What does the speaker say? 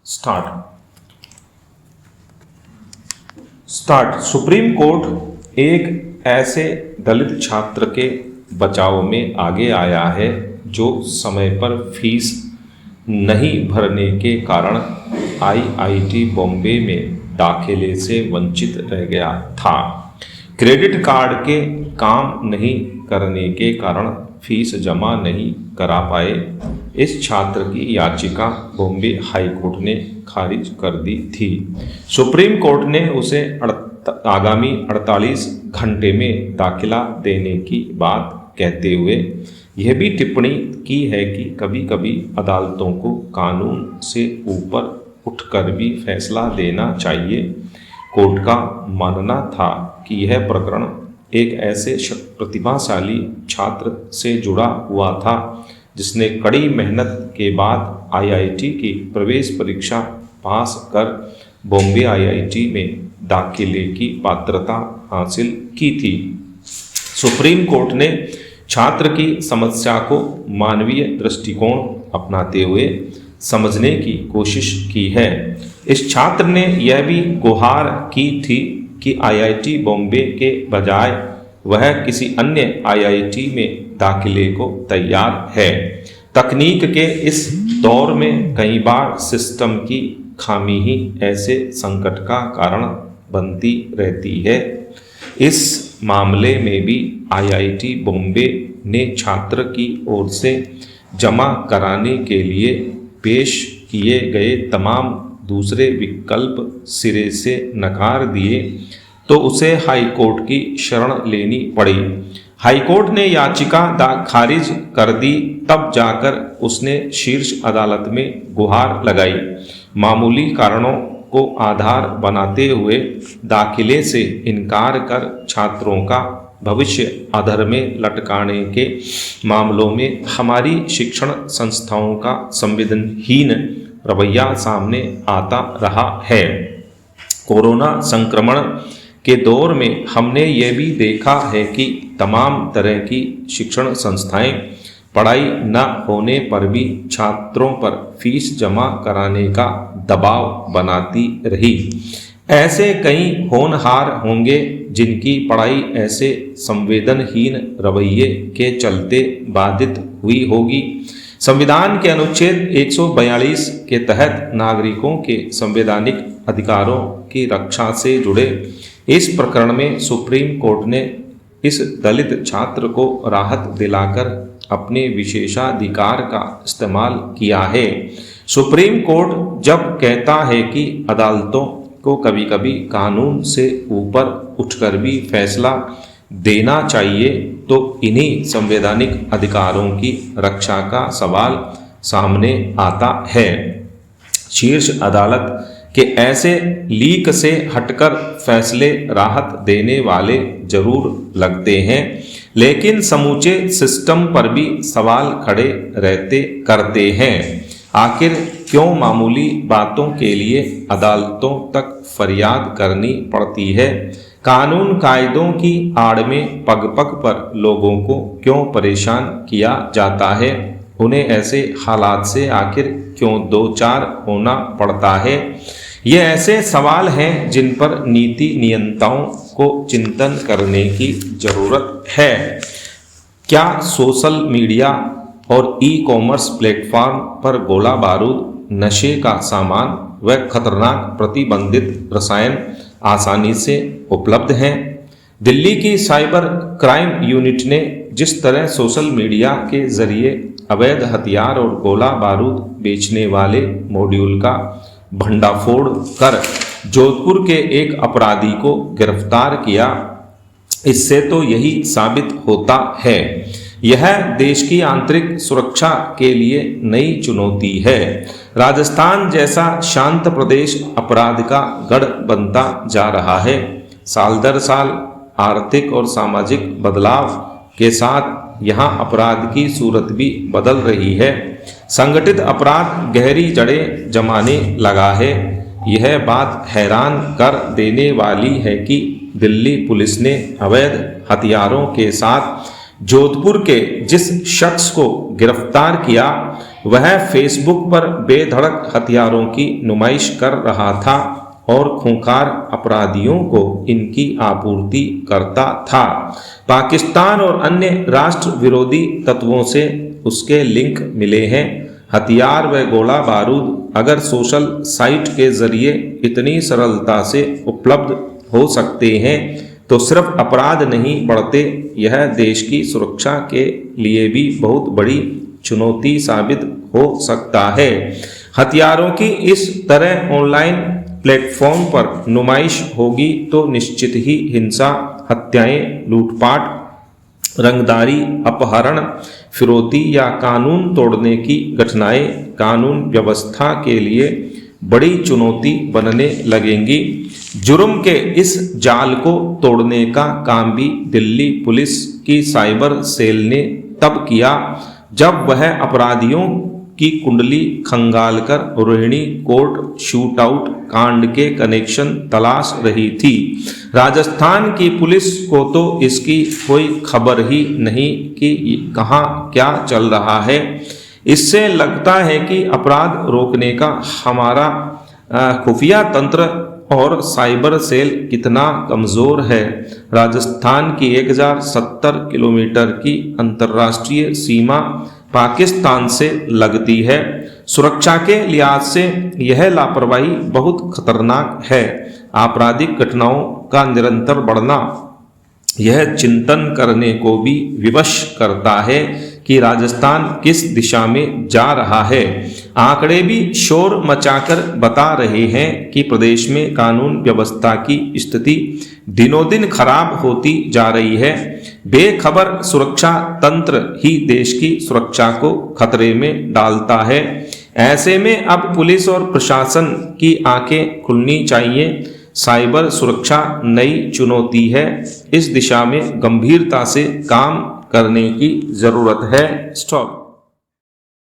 Start. Supreme court एक ऐसे दलित छात्र के बचाव में आगे आया है जो समय पर फीस नहीं भरने के कारण आईआईटी बॉम्बे में दाखिले से वंचित रह गया था। क्रेडिट कार्ड के काम नहीं करने के कारण फीस जमा नहीं करा पाए इस छात्र की याचिका बॉम्बे हाई कोर्ट ने खारिज कर दी थी। सुप्रीम कोर्ट ने उसे आगामी 48 घंटे में दाखिला देने की बात कहते हुए यह भी टिप्पणी की है कि कभी कभी अदालतों को कानून से ऊपर उठकर भी फैसला देना चाहिए। कोर्ट का मानना था कि यह प्रकरण एक ऐसे प्रतिभाशाली छात्र से जुड़ा हुआ था जिसने कड़ी मेहनत के बाद आईआईटी की प्रवेश परीक्षा पास कर बॉम्बे आईआईटी में दाखिले की पात्रता हासिल की थी। सुप्रीम कोर्ट ने छात्र की समस्या को मानवीय दृष्टिकोण अपनाते हुए समझने की कोशिश की है। इस छात्र ने यह भी गुहार की थी कि आईआईटी बॉम्बे के बजाय वह किसी अन्य आईआईटी में दाखिले को तैयार है। तकनीक के इस दौर में कई बार सिस्टम की खामी ही ऐसे संकट का कारण बनती रहती है। इस मामले में भी आईआईटी बॉम्बे ने छात्र की ओर से जमा कराने के लिए पेश किए गए तमाम दूसरे विकल्प सिरे से नकार दिए तो उसे हाई कोर्ट की शरण लेनी पड़ी। हाई कोर्ट ने याचिका खारिज कर दी, तब जाकर उसने शीर्ष अदालत में गुहार लगाई। मामूली कारणों को आधार बनाते हुए दाखिले से इनकार कर छात्रों का भविष्य अधर में लटकाने के मामलों में हमारी शिक्षण संस्थाओं का संवेदनहीन रवैया सामने आता रहा है। कोरोना संक्रमण के दौर में हमने ये भी देखा है कि तमाम तरह की शिक्षण संस्थाएं पढ़ाई न होने पर भी छात्रों पर फीस जमा कराने का दबाव बनाती रही। ऐसे कई होनहार होंगे जिनकी पढ़ाई ऐसे संवेदनहीन रवैये के चलते बाधित हुई होगी। संविधान के अनुच्छेद 142 के तहत नागरिकों के संवैधानिक अधिकारों की रक्षा से जुड़े इस प्रकरण में सुप्रीम कोर्ट ने इस दलित छात्र को राहत दिलाकर अपने विशेषाधिकार का इस्तेमाल किया है। सुप्रीम कोर्ट जब कहता है कि अदालतों को कभी कभी कानून से ऊपर उठकर भी फैसला देना चाहिए तो इन्हीं संवैधानिक अधिकारों की रक्षा का सवाल सामने आता है। शीर्ष अदालत के ऐसे लीक से हटकर फैसले राहत देने वाले जरूर लगते हैं, लेकिन समूचे सिस्टम पर भी सवाल खड़े करते हैं। आखिर क्यों मामूली बातों के लिए अदालतों तक फरियाद करनी पड़ती है? कानून कायदों की आड़ में पग पग पर लोगों को क्यों परेशान किया जाता है? उन्हें ऐसे हालात से आखिर क्यों दो चार होना पड़ता है? ये ऐसे सवाल हैं जिन पर नीति नियंताओं को चिंतन करने की जरूरत है। क्या सोशल मीडिया और ई कॉमर्स प्लेटफॉर्म पर गोला बारूद, नशे का सामान व खतरनाक प्रतिबंधित रसायन आसानी से उपलब्ध हैं? दिल्ली की साइबर क्राइम यूनिट ने जिस तरह सोशल मीडिया के जरिए अवैध हथियार और गोला बारूद बेचने वाले मॉड्यूल का भंडाफोड़ कर जोधपुर के एक अपराधी को गिरफ्तार किया, इससे तो यही साबित होता है यह देश की आंतरिक सुरक्षा के लिए नई चुनौती है। राजस्थान जैसा शांत प्रदेश अपराध का गढ़ बनता जा रहा है। साल दर साल आर्थिक और सामाजिक बदलाव के साथ यहाँ अपराध की सूरत भी बदल रही है। संगठित अपराध गहरी जड़ें जमाने लगा है। यह बात हैरान कर देने वाली है कि दिल्ली पुलिस ने अवैध हथियारों के साथ जोधपुर के जिस शख्स को गिरफ्तार किया वह फेसबुक पर बेधड़क हथियारों की नुमाइश कर रहा था और खूंखार अपराधियों को इनकी आपूर्ति करता था। पाकिस्तान और अन्य राष्ट्र विरोधी तत्वों से उसके लिंक मिले हैं। हथियार व गोला बारूद अगर सोशल साइट के जरिए इतनी सरलता से उपलब्ध हो सकते हैं तो सिर्फ अपराध नहीं बढ़ते, यह देश की सुरक्षा के लिए भी बहुत बड़ी चुनौती साबित हो सकता है। हथियारों की इस तरह ऑनलाइन प्लेटफॉर्म पर नुमाइश होगी तो निश्चित ही हिंसा, हत्याएं, लूटपाट, रंगदारी, अपहरण, फिरौती या कानून तोड़ने की घटनाएं कानून व्यवस्था के लिए बड़ी चुनौती बनने लगेंगी। जुर्म के इस जाल को तोड़ने का काम भी दिल्ली पुलिस की साइबर सेल ने तब किया जब वह अपराधियों की कुंडली खंगालकर रोहिणी कोर्ट शूटआउट कांड के कनेक्शन तलाश रही थी। राजस्थान की पुलिस को तो इसकी कोई खबर ही नहीं कि कहाँ क्या चल रहा है। इससे लगता है कि अपराध रोकने का हमारा खुफिया तंत्र और साइबर सेल कितना कमज़ोर है। राजस्थान की 1070 किलोमीटर की अंतर्राष्ट्रीय सीमा पाकिस्तान से लगती है। सुरक्षा के लिहाज से यह लापरवाही बहुत खतरनाक है। आपराधिक घटनाओं का निरंतर बढ़ना यह चिंतन करने को भी विवश करता है कि राजस्थान किस दिशा में जा रहा है। आंकड़े भी शोर मचाकर बता रहे हैं कि प्रदेश में कानून व्यवस्था की स्थिति दिनों दिन खराब होती जा रही है। बेखबर सुरक्षा तंत्र ही देश की सुरक्षा को खतरे में डालता है। ऐसे में अब पुलिस और प्रशासन की आंखें खुलनी चाहिए। साइबर सुरक्षा नई चुनौती है, इस दिशा में गंभीरता से काम करने की जरूरत है। स्टॉप।